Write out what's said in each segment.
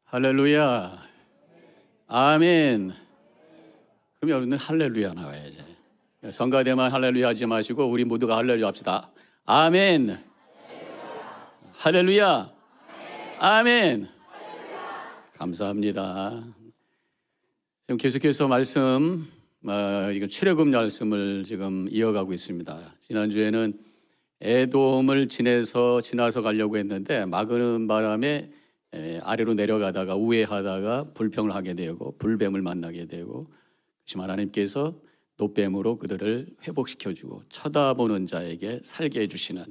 할렐루야. 아멘. 그럼 여러분들 할렐루야 나와야지. 성가대만 할렐루야 하지 마시고 우리 모두가 할렐루야 합시다. 아멘. 할렐루야. 아멘. 감사합니다. 지금 계속해서 말씀, 이건 출애굽 말씀을 지금 이어가고 있습니다. 지난주에는 에돔을 지나서 가려고 했는데 막은 바람에 아래로 내려가다가 우회하다가 불평을 하게 되고 불뱀을 만나게 되고, 그렇지만 하나님께서 노뱀으로 그들을 회복시켜주고 쳐다보는 자에게 살게 해주시는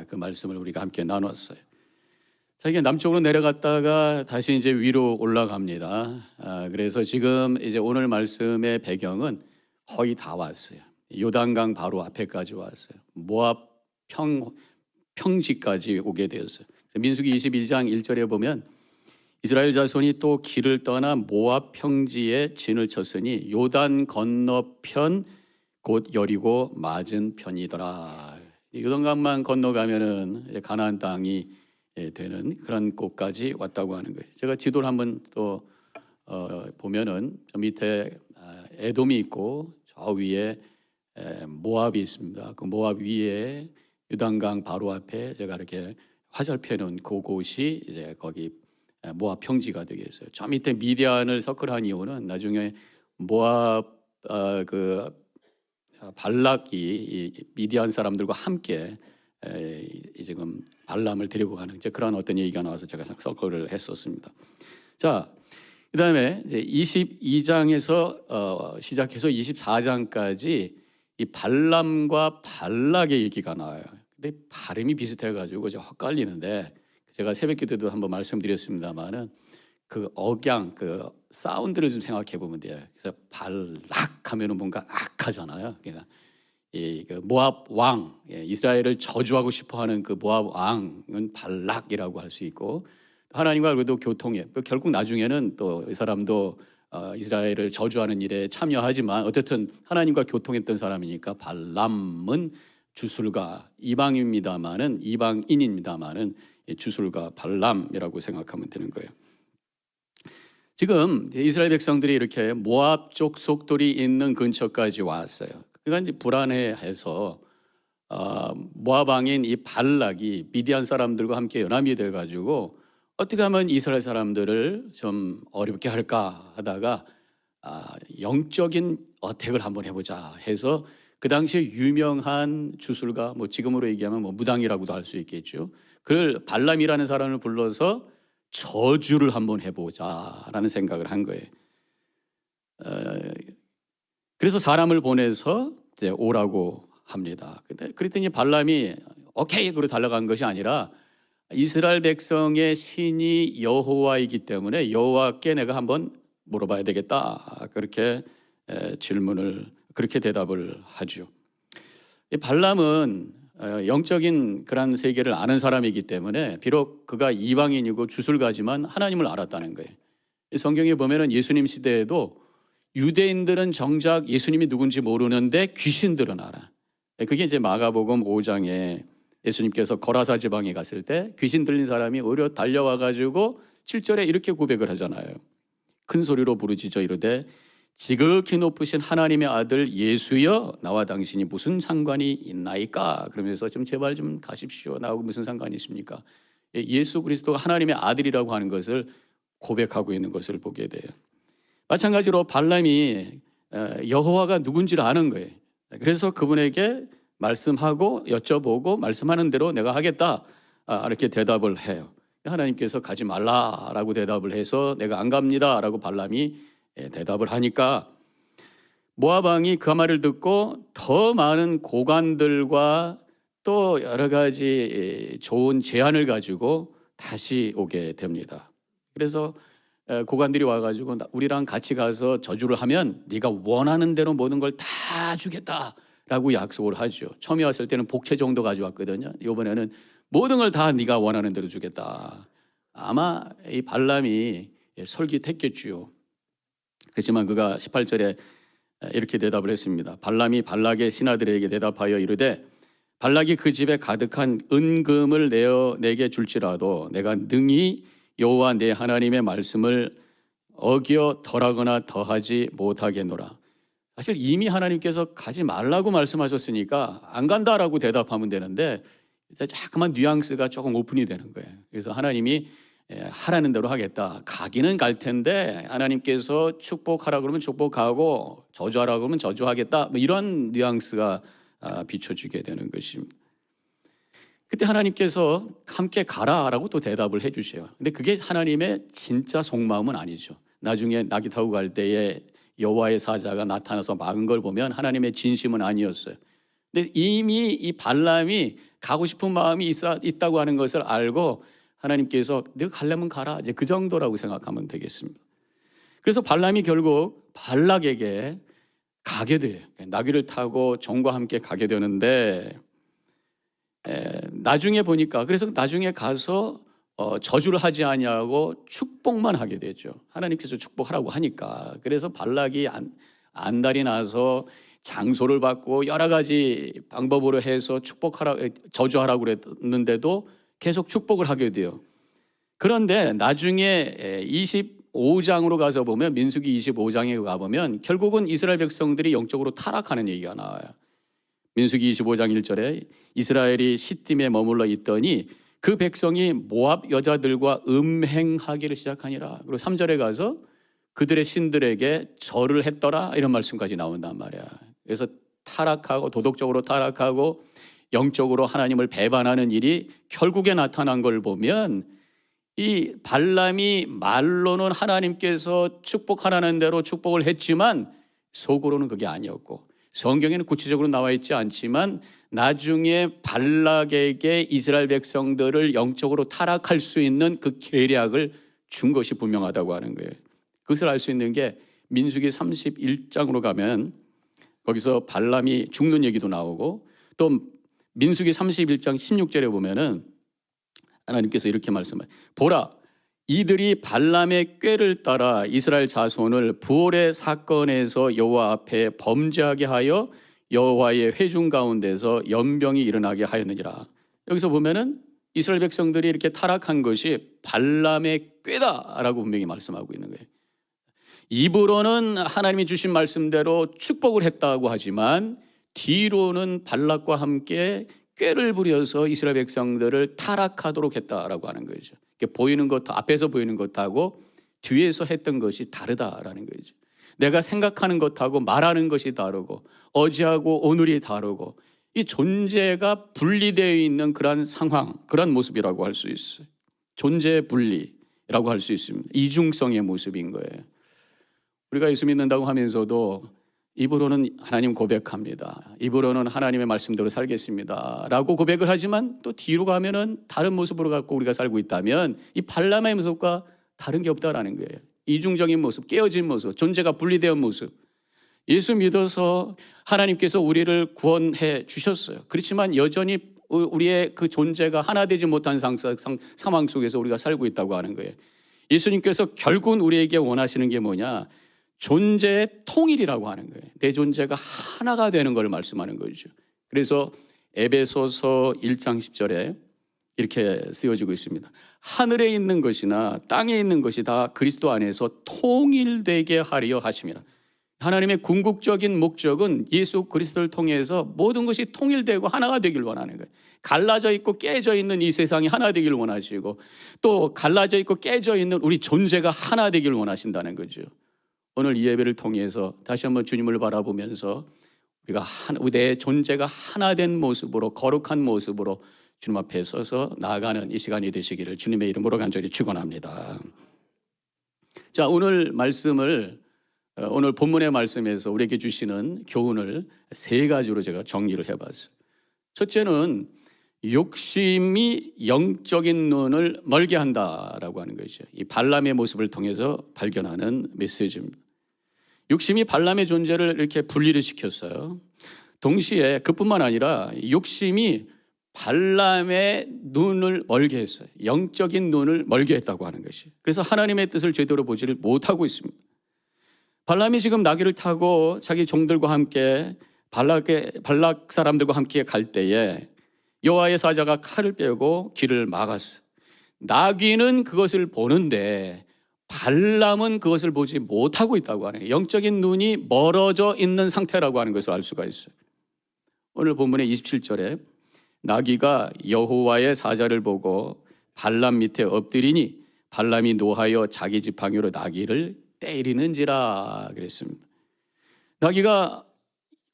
그 말씀을 우리가 함께 나눴어요. 자, 이게 남쪽으로 내려갔다가 다시 이제 위로 올라갑니다. 그래서 지금 이제 오늘 말씀의 배경은 거의 다 왔어요. 요단강 바로 앞에까지 왔어요. 모압 평지까지 오게 되었어요. 민수기 21장 1절에 보면 이스라엘 자손이 또 길을 떠나 모압 평지에 진을 쳤으니 요단 건너편 곧 여리고 맞은 편이더라. 요단강만 건너가면은 가나안 땅이 되는 그런 곳까지 왔다고 하는 거예요. 제가 지도를 한번 또 보면은 저 밑에 에돔이 있고 저 위에 모압이 있습니다. 그 모압 위에 요단강 바로 앞에 제가 이렇게 화살표 놓은 그곳이 이제 거기 모압 평지가 되겠어요. 저 밑에 미디안을 서클한 이유는 나중에 모압 그 발락이 미디안 사람들과 함께 지금 발람을 데리고 가는 이제 그런 어떤 얘기가 나와서 제가 서클을 했었습니다. 자, 그다음에 이제 22장에서 시작해서 24장까지 이 발람과 발락의 얘기가 나와요. 근데 발음이 비슷해가지고 좀 헷갈리는데 제가 새벽기도도 한번 말씀드렸습니다만은 그 억양, 그 사운드를 좀 생각해 보면 돼요. 그래서 발락하면은 뭔가 악하잖아요. 그러니까 이 그 모압 왕, 이스라엘을 저주하고 싶어하는 그 모압 왕은 발락이라고 할 수 있고, 하나님과 그래도 교통해. 결국 나중에는 또 이 사람도 이스라엘을 저주하는 일에 참여하지만 어쨌든 하나님과 교통했던 사람이니까 발람은 주술가 이방인입니다만은 주술가 발람이라고 생각하면 되는 거예요. 지금 이스라엘 백성들이 이렇게 모압 쪽 속돌이 있는 근처까지 왔어요. 그러니까 이제 불안해해서 모압 왕인 이 발락이 미디안 사람들과 함께 연합이 돼가지고 어떻게 하면 이스라엘 사람들을 좀 어렵게 할까 하다가 영적인 어택을 한번 해보자 해서 그 당시에 유명한 주술가, 뭐 지금으로 얘기하면 뭐 무당이라고도 할 수 있겠죠. 그를 발람이라는 사람을 불러서 저주를 한번 해보자라는 생각을 한 거예요. 그래서 사람을 보내서 이제 오라고 합니다. 그랬더니 발람이 오케이 그러고 달려간 것이 아니라 이스라엘 백성의 신이 여호와이기 때문에 여호와께 내가 한번 물어봐야 되겠다. 그렇게 그렇게 대답을 하죠. 발람은 영적인 그런 세계를 아는 사람이기 때문에 비록 그가 이방인이고 주술가지만 하나님을 알았다는 거예요. 성경에 보면은 예수님 시대에도 유대인들은 정작 예수님이 누군지 모르는데 귀신들은 알아. 그게 이제 마가복음 5장에 예수님께서 거라사 지방에 갔을 때 귀신 들린 사람이 오히려 달려와 가지고 7절에 이렇게 고백을 하잖아요. 큰 소리로 부르짖어 이르되 지극히 높으신 하나님의 아들 예수여 나와 당신이 무슨 상관이 있나이까? 그러면서 좀 제발 좀 가십시오. 나하고 무슨 상관이 있습니까? 예수 그리스도가 하나님의 아들이라고 하는 것을 고백하고 있는 것을 보게 돼요. 마찬가지로 발람이 여호와가 누군지를 아는 거예요. 그래서 그분에게 말씀하고 여쭤보고 말씀하는 대로 내가 하겠다 이렇게 대답을 해요. 하나님께서 가지 말라라고 대답을 해서 내가 안 갑니다라고 발람이 대답을 하니까 모압 왕이 그 말을 듣고 더 많은 고관들과 또 여러 가지 좋은 제안을 가지고 다시 오게 됩니다. 그래서 고관들이 와가지고 우리랑 같이 가서 저주를 하면 네가 원하는 대로 모든 걸 다 주겠다라고 약속을 하죠. 처음에 왔을 때는 복채 정도 가져왔거든요. 이번에는 모든 걸 다 네가 원하는 대로 주겠다. 아마 이 발람이 솔깃했겠지요. 그렇지만 그가 18절에 이렇게 대답을 했습니다. 발람이 발락의 신하들에게 대답하여 이르되 발락이 그 집에 가득한 은금을 내어 내게 줄지라도 내가 능히 여호와 내 하나님의 말씀을 어겨 덜하거나 더하지 못하겠노라. 사실 이미 하나님께서 가지 말라고 말씀하셨으니까 안 간다라고 대답하면 되는데 자꾸만 뉘앙스가 조금 오픈이 되는 거예요. 그래서 하나님이 하라는 대로 하겠다. 가기는 갈 텐데 하나님께서 축복하라 그러면 축복하고 저주하라 그러면 저주하겠다. 뭐 이런 뉘앙스가 비춰지게 되는 것입니다. 그때 하나님께서 함께 가라라고 또 대답을 해 주세요. 근데 그게 하나님의 진짜 속마음은 아니죠. 나중에 낙이 타고 갈 때에 여호와의 사자가 나타나서 막은 걸 보면 하나님의 진심은 아니었어요. 근데 이미 이 발람이 가고 싶은 마음이 있다고 하는 것을 알고 하나님께서 내가 가려면 가라. 이제 그 정도라고 생각하면 되겠습니다. 그래서 발람이 결국 발락에게 가게 돼요. 나귀를 타고 종과 함께 가게 되는데 나중에 보니까 그래서 나중에 가서 저주를 하지 아니하고 축복만 하게 되죠. 하나님께서 축복하라고 하니까. 그래서 발락이 안달이 나서 장소를 받고 여러 가지 방법으로 해서 저주하라고 그랬는데도 계속 축복을 하게 돼요. 그런데 나중에 25장으로 가서 보면 민수기 25장에 가보면 결국은 이스라엘 백성들이 영적으로 타락하는 얘기가 나와요. 민수기 25장 1절에 이스라엘이 시딤에 머물러 있더니 그 백성이 모압 여자들과 음행하기를 시작하니라. 그리고 3절에 가서 그들의 신들에게 절을 했더라 이런 말씀까지 나온단 말이야. 그래서 타락하고 도덕적으로 타락하고 영적으로 하나님을 배반하는 일이 결국에 나타난 걸 보면 이 발람이 말로는 하나님께서 축복하라는 대로 축복을 했지만 속으로는 그게 아니었고 성경에는 구체적으로 나와 있지 않지만 나중에 발락에게 이스라엘 백성들을 영적으로 타락할 수 있는 그 계략을 준 것이 분명하다고 하는 거예요. 그것을 알 수 있는 게 민수기 31장으로 가면 거기서 발람이 죽는 얘기도 나오고 또 민수기 31장 16절에 보면은 하나님께서 이렇게 말씀해요. 보라, 이들이 발람의 꾀를 따라 이스라엘 자손을 부올의 사건에서 여호와 앞에 범죄하게 하여 여호와의 회중 가운데서 연병이 일어나게 하였느니라. 여기서 보면은 이스라엘 백성들이 이렇게 타락한 것이 발람의 꾀다라고 분명히 말씀하고 있는 거예요. 입으로는 하나님이 주신 말씀대로 축복을 했다고 하지만 뒤로는 발락과 함께 꾀를 부려서 이스라엘 백성들을 타락하도록 했다라고 하는 거죠. 보이는 것, 앞에서 보이는 것하고 뒤에서 했던 것이 다르다라는 거죠. 내가 생각하는 것하고 말하는 것이 다르고 어제하고 오늘이 다르고 이 존재가 분리되어 있는 그런 상황, 그런 모습이라고 할 수 있어요. 존재 분리라고 할 수 있습니다. 이중성의 모습인 거예요. 우리가 예수 믿는다고 하면서도 입으로는 하나님 고백합니다. 입으로는 하나님의 말씀대로 살겠습니다 라고 고백을 하지만 또 뒤로 가면은 다른 모습으로 갖고 우리가 살고 있다면 이 발람의 모습과 다른 게 없다라는 거예요. 이중적인 모습, 깨어진 모습, 존재가 분리된 모습. 예수 믿어서 하나님께서 우리를 구원해 주셨어요. 그렇지만 여전히 우리의 그 존재가 하나 되지 못한 상황 속에서 우리가 살고 있다고 하는 거예요. 예수님께서 결국은 우리에게 원하시는 게 뭐냐? 존재의 통일이라고 하는 거예요. 내 존재가 하나가 되는 걸 말씀하는 거죠. 그래서 에베소서 1장 10절에 이렇게 쓰여지고 있습니다. 하늘에 있는 것이나 땅에 있는 것이 다 그리스도 안에서 통일되게 하려 하심이라. 하나님의 궁극적인 목적은 예수 그리스도를 통해서 모든 것이 통일되고 하나가 되길 원하는 거예요. 갈라져 있고 깨져 있는 이 세상이 하나 되길 원하시고 또 갈라져 있고 깨져 있는 우리 존재가 하나 되길 원하신다는 거죠. 오늘 이 예배를 통해서 다시 한번 주님을 바라보면서 우리가 내 존재가 하나 된 모습으로 거룩한 모습으로 주님 앞에 서서 나아가는 이 시간이 되시기를 주님의 이름으로 간절히 축원합니다. 자, 오늘 본문의 말씀에서 우리에게 주시는 교훈을 세 가지로 제가 정리를 해봤어요. 첫째는 욕심이 영적인 눈을 멀게 한다라고 하는 것이죠. 이 발람의 모습을 통해서 발견하는 메시지입니다. 욕심이 발람의 존재를 이렇게 분리를 시켰어요. 동시에 그뿐만 아니라 욕심이 발람의 눈을 멀게 했어요. 영적인 눈을 멀게 했다고 하는 것이. 그래서 하나님의 뜻을 제대로 보지를 못하고 있습니다. 발람이 지금 나귀를 타고 자기 종들과 함께 발락 사람들과 함께 갈 때에 여호와의 사자가 칼을 빼고 길을 막았어요. 나귀는 그것을 보는데 발람은 그것을 보지 못하고 있다고 하는 거예요. 영적인 눈이 멀어져 있는 상태라고 하는 것을 알 수가 있어요. 오늘 본문의 27절에 나귀가 여호와의 사자를 보고 발람 밑에 엎드리니 발람이 노하여 자기 지팡이로 나귀를 때리는지라 그랬습니다. 나귀가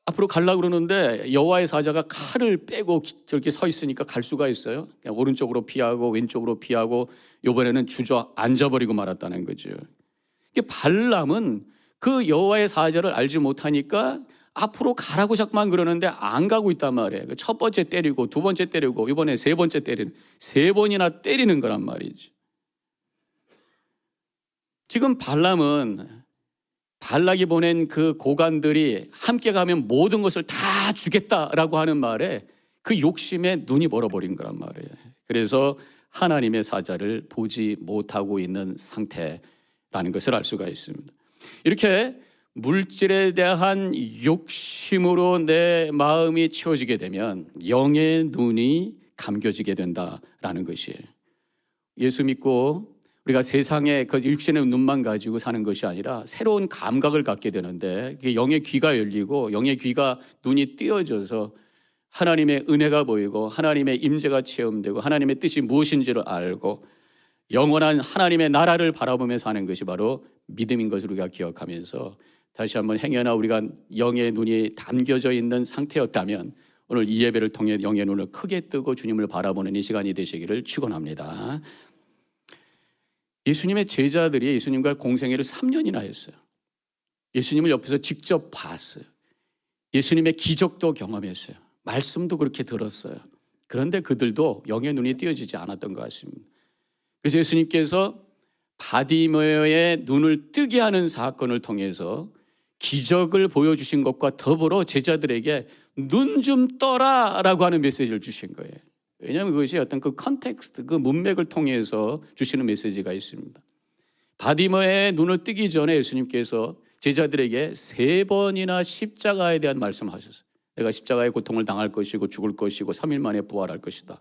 앞으로 가려고 그러는데 여호와의 사자가 칼을 빼고 저렇게 서 있으니까 갈 수가 있어요? 그냥 오른쪽으로 피하고 왼쪽으로 피하고 이번에는 주저앉아버리고 말았다는 거죠. 발람은 그 여호와의 사자를 알지 못하니까 앞으로 가라고 자꾸만 그러는데 안 가고 있단 말이에요. 첫 번째 때리고 두 번째 때리고 이번에 세 번째 때리는, 세 번이나 때리는 거란 말이죠. 지금 발람은 발락이 보낸 그 고관들이 함께 가면 모든 것을 다 주겠다라고 하는 말에 그 욕심에 눈이 멀어버린 거란 말이에요. 그래서 하나님의 사자를 보지 못하고 있는 상태라는 것을 알 수가 있습니다. 이렇게 물질에 대한 욕심으로 내 마음이 채워지게 되면 영의 눈이 감겨지게 된다라는 것이에요. 예수 믿고 우리가 세상에 그 육신의 눈만 가지고 사는 것이 아니라 새로운 감각을 갖게 되는데 영의 귀가 열리고 영의 귀가 눈이 띄어져서 하나님의 은혜가 보이고 하나님의 임재가 체험되고 하나님의 뜻이 무엇인지를 알고 영원한 하나님의 나라를 바라보며 사는 것이 바로 믿음인 것을 우리가 기억하면서 다시 한번 행여나 우리가 영의 눈이 담겨져 있는 상태였다면 오늘 이 예배를 통해 영의 눈을 크게 뜨고 주님을 바라보는 이 시간이 되시기를 축원합니다. 예수님의 제자들이 예수님과 공생애를 3년이나 했어요. 예수님을 옆에서 직접 봤어요. 예수님의 기적도 경험했어요. 말씀도 그렇게 들었어요. 그런데 그들도 영의 눈이 띄어지지 않았던 것 같습니다. 그래서 예수님께서 바디메어의 눈을 뜨게 하는 사건을 통해서 기적을 보여주신 것과 더불어 제자들에게 눈 좀 떠라 라고 하는 메시지를 주신 거예요. 왜냐하면 그것이 어떤 그 컨텍스트, 그 문맥을 통해서 주시는 메시지가 있습니다. 바디메어의 눈을 뜨기 전에 예수님께서 제자들에게 3번이나 십자가에 대한 말씀하셨어요. 내가 십자가의 고통을 당할 것이고 죽을 것이고 3일 만에 부활할 것이다.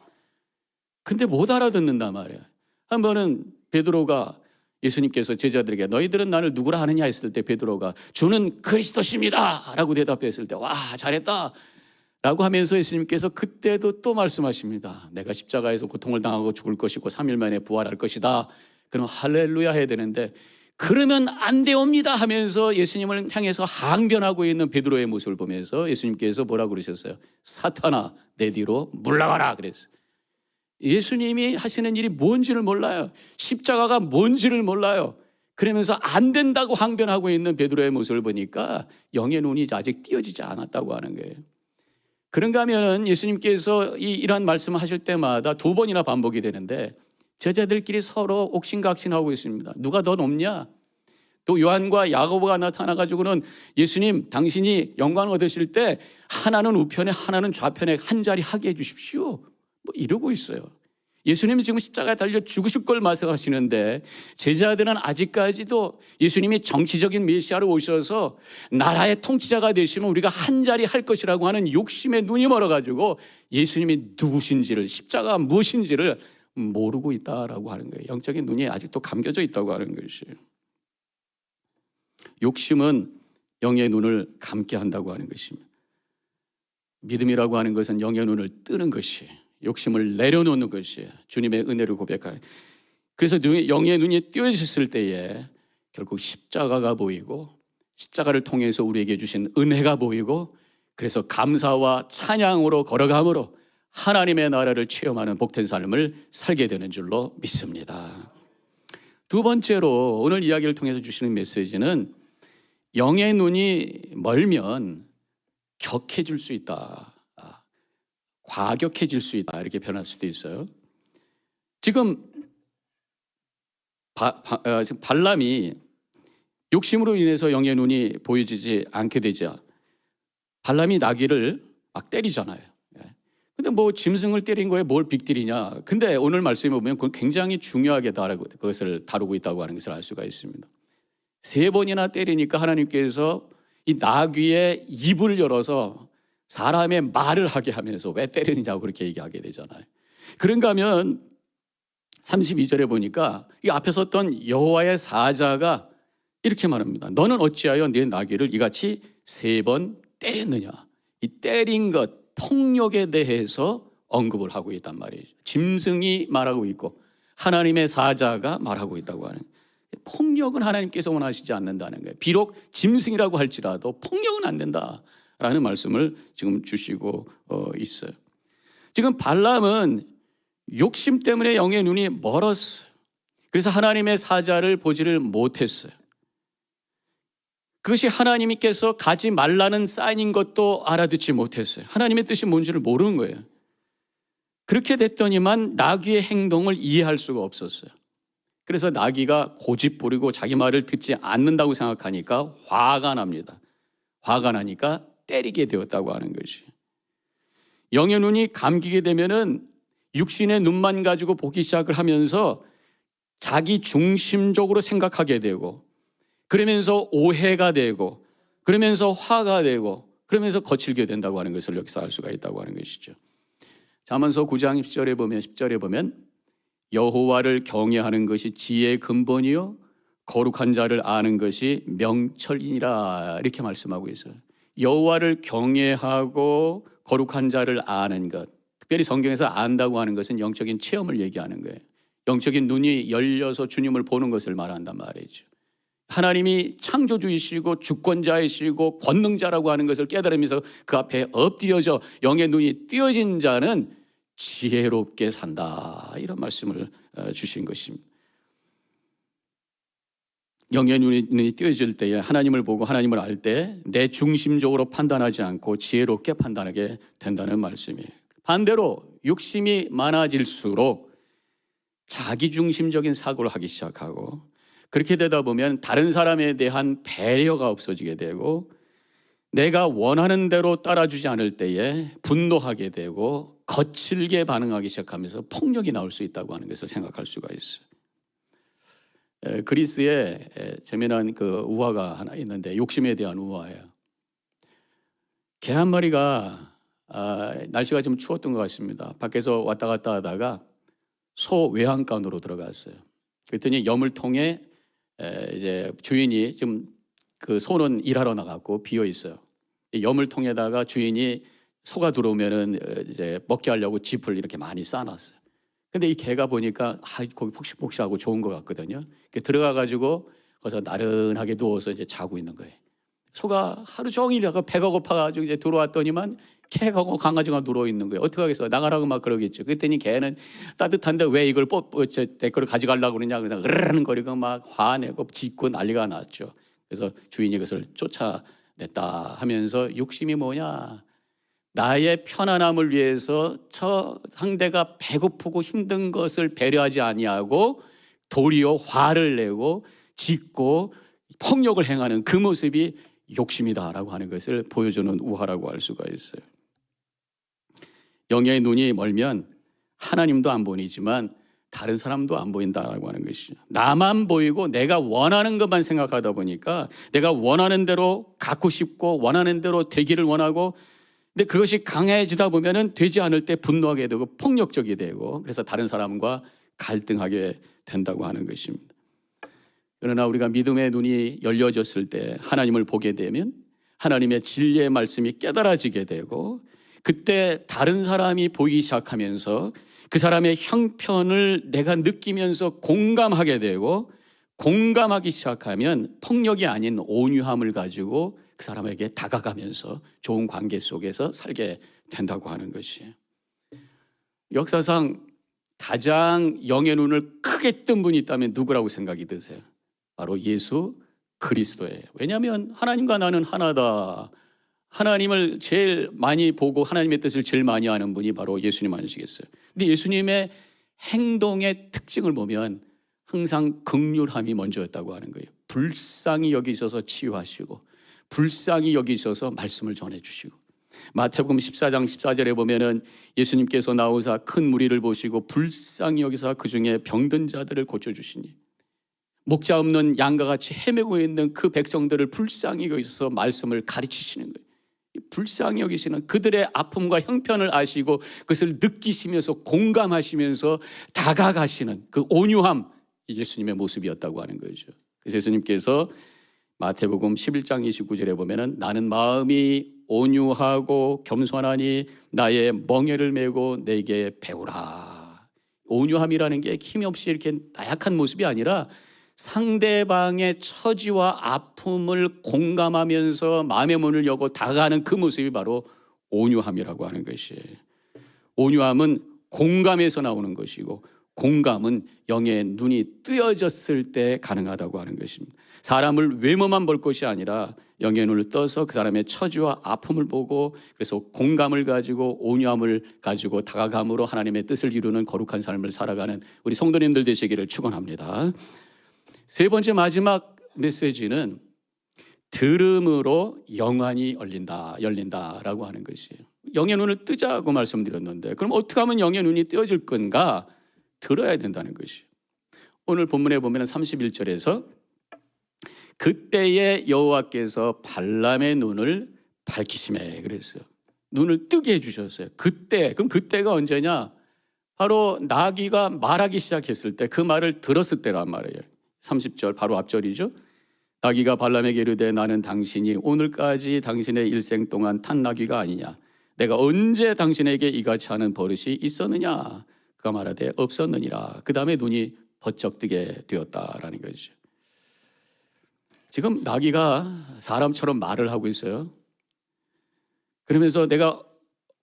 근데 못 알아듣는단 말이에요. 한 번은 베드로가 예수님께서 제자들에게 너희들은 나를 누구라 하느냐 했을 때 베드로가 주는 그리스도십니다 라고 대답했을 때 와 잘했다 라고 하면서 예수님께서 그때도 또 말씀하십니다. 내가 십자가에서 고통을 당하고 죽을 것이고 3일 만에 부활할 것이다. 그럼 할렐루야 해야 되는데 그러면 안 되옵니다 하면서 예수님을 향해서 항변하고 있는 베드로의 모습을 보면서 예수님께서 뭐라고 그러셨어요? 사탄아 내 뒤로 물러가라 그랬어요. 예수님이 하시는 일이 뭔지를 몰라요. 십자가가 뭔지를 몰라요. 그러면서 안 된다고 항변하고 있는 베드로의 모습을 보니까 영의 눈이 아직 띄어지지 않았다고 하는 거예요. 그런가 하면 예수님께서 이러한 말씀을 하실 때마다 2번이나 반복이 되는데 제자들끼리 서로 옥신각신하고 있습니다. 누가 더 높냐? 또 요한과 야고보가 나타나가지고는 예수님 당신이 영광을 얻으실 때 하나는 우편에 하나는 좌편에 한 자리 하게 해주십시오. 뭐 이러고 있어요. 예수님이 지금 십자가에 달려 죽으실 걸 말씀하시는데 제자들은 아직까지도 예수님이 정치적인 메시아로 오셔서 나라의 통치자가 되시면 우리가 한 자리 할 것이라고 하는 욕심에 눈이 멀어가지고 예수님이 누구신지를 십자가가 무엇인지를 모르고 있다라고 하는 거예요. 영적인 눈이 아직도 감겨져 있다고 하는 것이에요. 욕심은 영의 눈을 감게 한다고 하는 것입니다. 믿음이라고 하는 것은 영의 눈을 뜨는 것이에요. 욕심을 내려놓는 것이에요. 주님의 은혜를 고백하는. 그래서 영의 눈이 띄어졌을 때에 결국 십자가가 보이고 십자가를 통해서 우리에게 주신 은혜가 보이고 그래서 감사와 찬양으로 걸어감으로 하나님의 나라를 체험하는 복된 삶을 살게 되는 줄로 믿습니다. 2번째로 오늘 이야기를 통해서 주시는 메시지는 영의 눈이 멀면 격해질 수 있다. 과격해질 수 있다. 이렇게 변할 수도 있어요. 지금 발람이 욕심으로 인해서 영의 눈이 보여지지 않게 되자 발람이 나귀를 막 때리잖아요. 근데 뭐 짐승을 때린 거에 뭘 빅딜이냐. 근데 오늘 말씀에 보면 그건 굉장히 중요하게 그것을 다루고 있다고 하는 것을 알 수가 있습니다. 3번이나 때리니까 하나님께서 이 나귀의 입을 열어서 사람의 말을 하게 하면서 왜 때리느냐고 그렇게 얘기하게 되잖아요. 그런가 하면 32절에 보니까 이 앞에 섰던 여호와의 사자가 이렇게 말합니다. 너는 어찌하여 네 나귀를 이같이 3번 때렸느냐. 이 때린 것, 폭력에 대해서 언급을 하고 있단 말이죠. 짐승이 말하고 있고 하나님의 사자가 말하고 있다고 하는, 폭력은 하나님께서 원하시지 않는다는 거예요. 비록 짐승이라고 할지라도 폭력은 안 된다라는 말씀을 지금 주시고 있어요. 지금 발람은 욕심 때문에 영의 눈이 멀었어요. 그래서 하나님의 사자를 보지를 못했어요. 그것이 하나님께서 가지 말라는 사인인 것도 알아듣지 못했어요. 하나님의 뜻이 뭔지를 모르는 거예요. 그렇게 됐더니만 나귀의 행동을 이해할 수가 없었어요. 그래서 나귀가 고집 부리고 자기 말을 듣지 않는다고 생각하니까 화가 납니다. 화가 나니까 때리게 되었다고 하는 것이. 영의 눈이 감기게 되면은 육신의 눈만 가지고 보기 시작을 하면서 자기 중심적으로 생각하게 되고, 그러면서 오해가 되고, 그러면서 화가 되고, 그러면서 거칠게 된다고 하는 것을 여기서 알 수가 있다고 하는 것이죠. 잠언서 9장 10절에 보면 여호와를 경외하는 것이 지혜의 근본이요 거룩한 자를 아는 것이 명철이니라, 이렇게 말씀하고 있어요. 여호와를 경외하고 거룩한 자를 아는 것, 특별히 성경에서 안다고 하는 것은 영적인 체험을 얘기하는 거예요. 영적인 눈이 열려서 주님을 보는 것을 말한단 말이죠. 하나님이 창조주이시고 주권자이시고 권능자라고 하는 것을 깨달으면서 그 앞에 엎드려져 영의 눈이 띄어진 자는 지혜롭게 산다, 이런 말씀을 주신 것입니다. 영의 눈이 띄어질 때에 하나님을 보고 하나님을 알 때 내 중심적으로 판단하지 않고 지혜롭게 판단하게 된다는 말씀이에요. 반대로 욕심이 많아질수록 자기중심적인 사고를 하기 시작하고, 그렇게 되다 보면 다른 사람에 대한 배려가 없어지게 되고, 내가 원하는 대로 따라주지 않을 때에 분노하게 되고 거칠게 반응하기 시작하면서 폭력이 나올 수 있다고 하는 것을 생각할 수가 있어요. 그리스에 재미난 그 우화가 하나 있는데, 욕심에 대한 우화예요. 개 한 마리가 날씨가 좀 추웠던 것 같습니다. 밖에서 왔다 갔다 하다가 소 외양간으로 들어갔어요. 그랬더니 여물통에 이제 주인이 좀, 그 소는 일하러 나갔고 비어 있어요. 여물통에다가 주인이 소가 들어오면은 이제 먹게 하려고 짚을 이렇게 많이 쌓아놨어요. 근데 이 개가 보니까 거기 폭신폭신하고 좋은 것 같거든요. 들어가 가지고 거기서 나른하게 누워서 이제 자고 있는 거예요. 소가 하루 종일 배가 고파가지고 이제 들어왔더니만 개하고 강아지가 누워 있는 거예요. 어떻게 하겠어? 나가라고 막 그러겠죠. 그랬더니 개는 따뜻한데 왜 이걸 내 거를 가져가려고 그러냐, 그래서 으르렁거리고 막 화내고 짖고 난리가 났죠. 그래서 주인이 그것을 쫓아냈다 하면서, 욕심이 뭐냐? 나의 편안함을 위해서 저 상대가 배고프고 힘든 것을 배려하지 아니하고 도리어 화를 내고 짖고 폭력을 행하는 그 모습이 욕심이다라고 하는 것을 보여주는 우화라고 할 수가 있어요. 영의 눈이 멀면 하나님도 안 보이지만 다른 사람도 안 보인다라고 하는 것이죠. 나만 보이고 내가 원하는 것만 생각하다 보니까 내가 원하는 대로 갖고 싶고 원하는 대로 되기를 원하고, 근데 그것이 강해지다 보면은 되지 않을 때 분노하게 되고 폭력적이 되고, 그래서 다른 사람과 갈등하게 된다고 하는 것입니다. 그러나 우리가 믿음의 눈이 열려졌을 때 하나님을 보게 되면 하나님의 진리의 말씀이 깨달아지게 되고, 그때 다른 사람이 보이기 시작하면서 그 사람의 형편을 내가 느끼면서 공감하게 되고, 공감하기 시작하면 폭력이 아닌 온유함을 가지고 그 사람에게 다가가면서 좋은 관계 속에서 살게 된다고 하는 것이에요. 역사상 가장 영의 눈을 크게 뜬 분이 있다면 누구라고 생각이 드세요? 바로 예수 그리스도예요. 왜냐하면 하나님과 나는 하나다. 하나님을 제일 많이 보고 하나님의 뜻을 제일 많이 아는 분이 바로 예수님 아니시겠어요? 근데 예수님의 행동의 특징을 보면 항상 긍휼함이 먼저였다고 하는 거예요. 불쌍히 여기셔서 치유하시고, 불쌍히 여기셔서 말씀을 전해주시고, 마태복음 14장 14절에 보면은 예수님께서 나오사 큰 무리를 보시고 불쌍히 여기사 그 중에 병든 자들을 고쳐주시니, 목자 없는 양과 같이 헤매고 있는 그 백성들을 불쌍히 여기셔서 말씀을 가르치시는 거예요. 불쌍히 여기시는, 그들의 아픔과 형편을 아시고 그것을 느끼시면서 공감하시면서 다가가시는 그 온유함, 예수님의 모습이었다고 하는 거죠. 그래서 예수님께서 마태복음 11장 29절에 보면은 나는 마음이 온유하고 겸손하니 나의 멍에를 메고 내게 배우라. 온유함이라는 게 힘없이 이렇게 나약한 모습이 아니라 상대방의 처지와 아픔을 공감하면서 마음의 문을 열고 다가가는 그 모습이 바로 온유함이라고 하는 것이에요. 온유함은 공감에서 나오는 것이고 공감은 영의 눈이 뜨여졌을 때 가능하다고 하는 것입니다. 사람을 외모만 볼 것이 아니라 영의 눈을 떠서 그 사람의 처지와 아픔을 보고 그래서 공감을 가지고 온유함을 가지고 다가감으로 하나님의 뜻을 이루는 거룩한 삶을 살아가는 우리 성도님들 되시기를 축원합니다. 세 번째 마지막 메시지는 들음으로 영안이 열린다라고 하는 것이에요. 영의 눈을 뜨자고 말씀드렸는데 그럼 어떻게 하면 영의 눈이 뜨여질 건가? 들어야 된다는 것이에요. 오늘 본문에 보면 31절에서 그때에 여호와께서 발람의 눈을 밝히시매 그랬어요. 눈을 뜨게 해주셨어요. 그때, 그럼 그때가 언제냐? 바로 나귀가 말하기 시작했을 때, 그 말을 들었을 때란 말이에요. 30절 바로 앞절이죠. 나귀가 발람에게 이르되 나는 당신이 오늘까지 당신의 일생 동안 탄 나귀가 아니냐? 내가 언제 당신에게 이같이 하는 버릇이 있었느냐? 그가 말하되 없었느니라. 그 다음에 눈이 번쩍 뜨게 되었다라는 거죠. 지금 나귀가 사람처럼 말을 하고 있어요. 그러면서 내가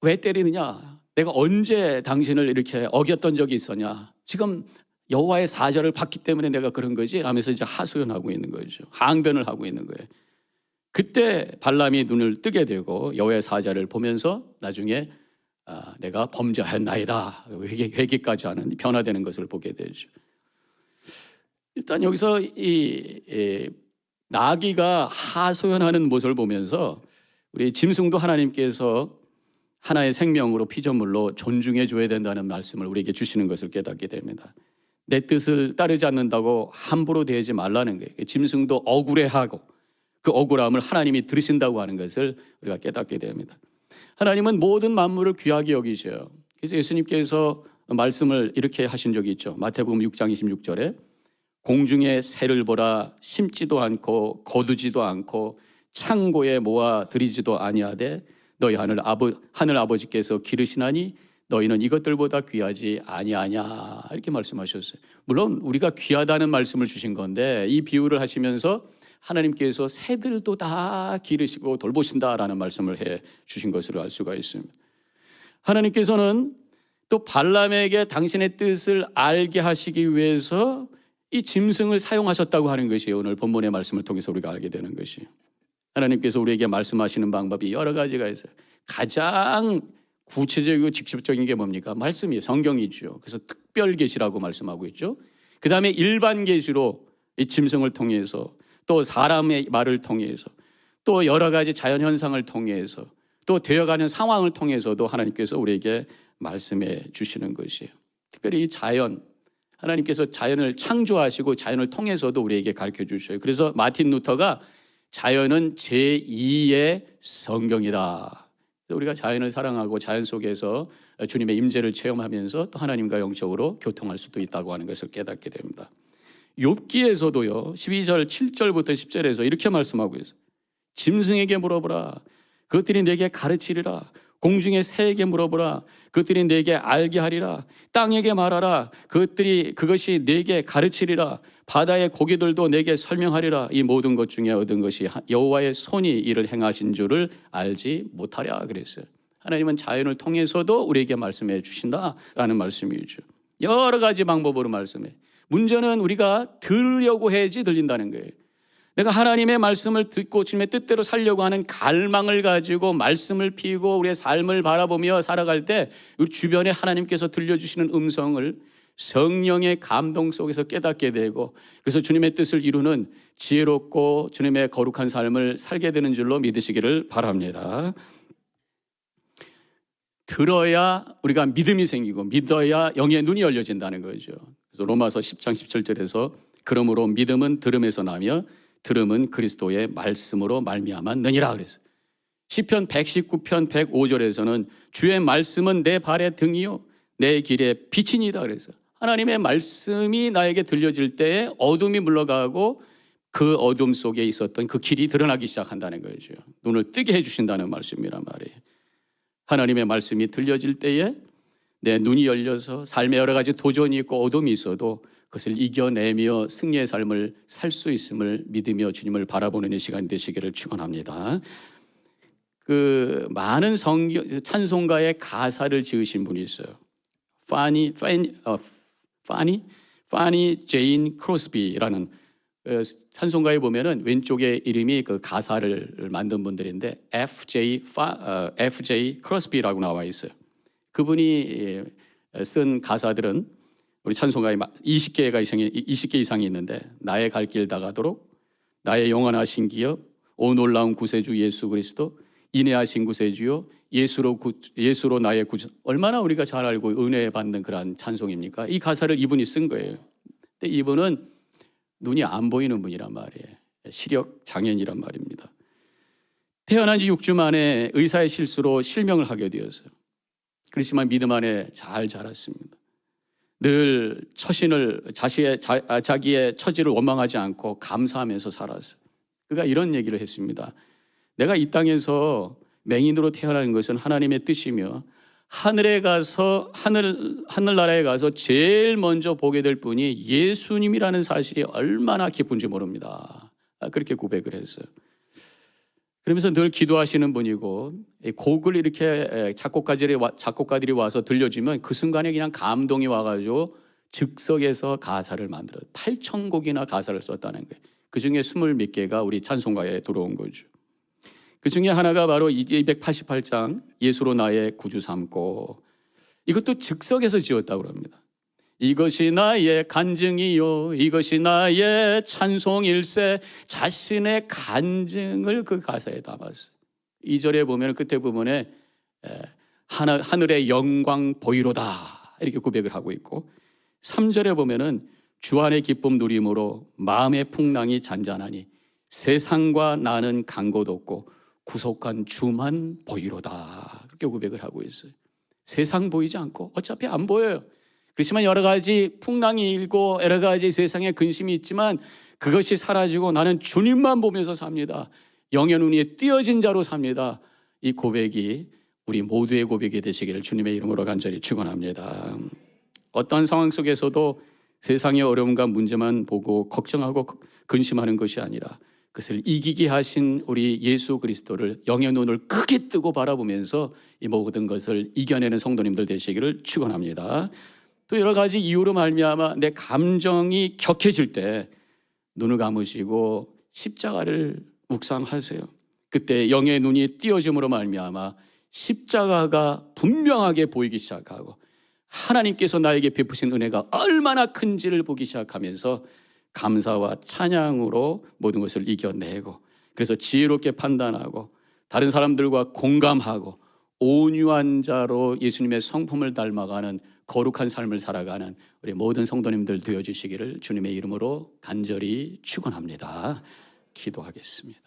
왜 때리느냐? 내가 언제 당신을 이렇게 어겼던 적이 있었냐? 지금 여호와의 사절을 받기 때문에 내가 그런 거지? 라면서 이제 하소연하고 있는 거죠. 항변을 하고 있는 거예요. 그때 발람이 눈을 뜨게 되고 여호와의 사절을 보면서 나중에 내가 범죄하였나이다. 회개까지 하는 변화되는 것을 보게 되죠. 일단 여기서 이 나귀가 하소연하는 모습을 보면서 우리 짐승도 하나님께서 하나의 생명으로 피조물로 존중해 줘야 된다는 말씀을 우리에게 주시는 것을 깨닫게 됩니다. 내 뜻을 따르지 않는다고 함부로 대하지 말라는 거예요. 짐승도 억울해하고 그 억울함을 하나님이 들으신다고 하는 것을 우리가 깨닫게 됩니다. 하나님은 모든 만물을 귀하게 여기셔요. 그래서 예수님께서 말씀을 이렇게 하신 적이 있죠. 마태복음 6장 26절에 공중에 새를 보라, 심지도 않고 거두지도 않고 창고에 모아 들이지도 아니하되 너희 하늘 아버지께서 기르시나니 너희는 이것들보다 귀하지 아니하냐, 이렇게 말씀하셨어요. 물론 우리가 귀하다는 말씀을 주신 건데 이 비유를 하시면서 하나님께서 새들도 다 기르시고 돌보신다라는 말씀을 해 주신 것으로 알 수가 있습니다. 하나님께서는 또 발람에게 당신의 뜻을 알게 하시기 위해서 이 짐승을 사용하셨다고 하는 것이 오늘 본문의 말씀을 통해서 우리가 알게 되는 것이에요. 하나님께서 우리에게 말씀하시는 방법이 여러 가지가 있어요. 가장 구체적이고 직접적인 게 뭡니까? 말씀이에요. 성경이죠. 그래서 특별 계시라고 말씀하고 있죠. 그 다음에 일반 계시로 이 짐승을 통해서 또 사람의 말을 통해서 또 여러 가지 자연 현상을 통해서 또 되어가는 상황을 통해서도 하나님께서 우리에게 말씀해 주시는 것이에요. 특별히 이 자연, 하나님께서 자연을 창조하시고 자연을 통해서도 우리에게 가르쳐 주셔요. 그래서 마틴 루터가 자연은 제2의 성경이다. 우리가 자연을 사랑하고 자연 속에서 주님의 임재를 체험하면서 또 하나님과 영적으로 교통할 수도 있다고 하는 것을 깨닫게 됩니다. 욥기에서도요 12절 7절부터 10절에서 이렇게 말씀하고 있어요. 짐승에게 물어보라, 그것들이 내게 가르치리라. 공중의 새에게 물어보라, 그것들이 내게 알게 하리라. 땅에게 말하라, 그것이 내게 가르치리라. 바다의 고기들도 내게 설명하리라. 이 모든 것 중에 얻은 것이 여호와의 손이 이를 행하신 줄을 알지 못하랴 그랬어요. 하나님은 자연을 통해서도 우리에게 말씀해 주신다라는 말씀이죠. 여러 가지 방법으로 말씀해. 문제는 우리가 들으려고 해야지 들린다는 거예요. 내가 하나님의 말씀을 듣고 주님의 뜻대로 살려고 하는 갈망을 가지고 말씀을 피우고 우리의 삶을 바라보며 살아갈 때 우리 주변에 하나님께서 들려주시는 음성을 성령의 감동 속에서 깨닫게 되고 그래서 주님의 뜻을 이루는 지혜롭고 주님의 거룩한 삶을 살게 되는 줄로 믿으시기를 바랍니다. 들어야 우리가 믿음이 생기고 믿어야 영의 눈이 열려진다는 거죠. 그래서 로마서 10장 17절에서 그러므로 믿음은 들음에서 나며 들음은 그리스도의 말씀으로 말미암았느니라 그랬어요. 시편 119편 105절에서는 주의 말씀은 내 발의 등이요 내 길의 빛이니다. 그래서 하나님의 말씀이 나에게 들려질 때에 어둠이 물러가고 그 어둠 속에 있었던 그 길이 드러나기 시작한다는 거죠. 눈을 뜨게 해주신다는 말씀이란 말이에요. 하나님의 말씀이 들려질 때에 내 눈이 열려서 삶에 여러 가지 도전이 있고 어둠이 있어도 그것을 이겨내며 승리의 삶을 살 수 있음을 믿으며 주님을 바라보는 이 시간 되시기를 축원합니다. 그 많은 찬송가의 가사를 지으신 분이 있어요. 파니 제인 크로스비라는 찬송가에 보면은 왼쪽에 이름이 그 가사를 만든 분들인데 FJ 크로스비라고 나와 있어요. 그분이 쓴 가사들은 우리 찬송가에 20개 이상이 있는데 나의 갈 길 다가도록 나의 영원하신 기업 오 놀라운 구세주 예수 그리스도 인내하신 구세주요 예수로 나의 구주. 얼마나 우리가 잘 알고 은혜 받는 그런 찬송입니까? 이 가사를 이분이 쓴 거예요. 근데 이분은 눈이 안 보이는 분이란 말이에요. 시력 장애인이란 말입니다. 태어난 지 6주 만에 의사의 실수로 실명을 하게 되었어요. 그렇지만 믿음 안에 잘 자랐습니다. 늘 처신을 자기의 처지를 원망하지 않고 감사하면서 살았어요. 그가 이런 얘기를 했습니다. 내가 이 땅에서 맹인으로 태어나는 것은 하나님의 뜻이며 하늘나라에 가서 제일 먼저 보게 될 분이 예수님이라는 사실이 얼마나 기쁜지 모릅니다. 그렇게 고백을 했어요. 그러면서 늘 기도하시는 분이고 곡을 이렇게 작곡가들이 와서 들려주면 그 순간에 그냥 감동이 와가지고 즉석에서 가사를 만들어요. 8,000곡이나 가사를 썼다는 거예요. 그중에 20몇 개가 우리 찬송가에 들어온 거죠. 그 중에 하나가 바로 288장 예수로 나의 구주 삼고, 이것도 즉석에서 지었다고 합니다. 이것이 나의 간증이요 이것이 나의 찬송일세. 자신의 간증을 그 가사에 담았어요. 2절에 보면 끝에 부분에 하늘의 영광 보이로다 이렇게 고백을 하고 있고, 3절에 보면은 주 안의 기쁨 누림으로 마음의 풍랑이 잔잔하니 세상과 나는 간 곳 없고 구속한 주만 보이로다 그렇게 고백을 하고 있어요. 세상 보이지 않고 어차피 안 보여요. 그렇지만 여러 가지 풍랑이 일고 여러 가지 세상에 근심이 있지만 그것이 사라지고 나는 주님만 보면서 삽니다. 영의 눈이 띄어진 자로 삽니다. 이 고백이 우리 모두의 고백이 되시기를 주님의 이름으로 간절히 축원합니다. 어떠한 상황 속에서도 세상의 어려움과 문제만 보고 걱정하고 근심하는 것이 아니라 그것을 이기게 하신 우리 예수 그리스도를 영의 눈을 크게 뜨고 바라보면서 이 모든 것을 이겨내는 성도님들 되시기를 축원합니다. 또 여러 가지 이유로 말미암아 내 감정이 격해질 때 눈을 감으시고 십자가를 묵상하세요. 그때 영의 눈이 띄어짐으로 말미암아 십자가가 분명하게 보이기 시작하고 하나님께서 나에게 베푸신 은혜가 얼마나 큰지를 보기 시작하면서 감사와 찬양으로 모든 것을 이겨내고, 그래서 지혜롭게 판단하고 다른 사람들과 공감하고 온유한 자로 예수님의 성품을 닮아가는 거룩한 삶을 살아가는 우리 모든 성도님들 되어주시기를 주님의 이름으로 간절히 축원합니다. 기도하겠습니다.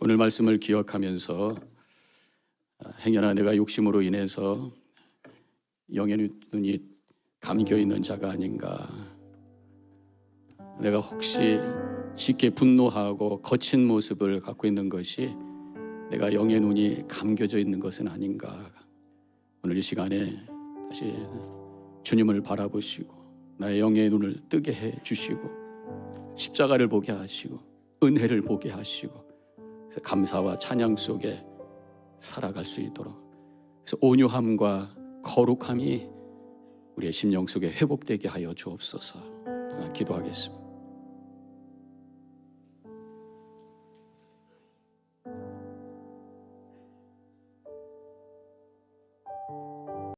오늘 말씀을 기억하면서 행여나 내가 욕심으로 인해서 영의 눈이 감겨있는 자가 아닌가, 내가 혹시 쉽게 분노하고 거친 모습을 갖고 있는 것이 내가 영의 눈이 감겨져 있는 것은 아닌가. 오늘 이 시간에 다시 주님을 바라보시고 나의 영의 눈을 뜨게 해주시고 십자가를 보게 하시고 은혜를 보게 하시고 그래서 감사와 찬양 속에 살아갈 수 있도록, 그래서 온유함과 거룩함이 우리의 심령 속에 회복되게 하여 주옵소서. 기도하겠습니다.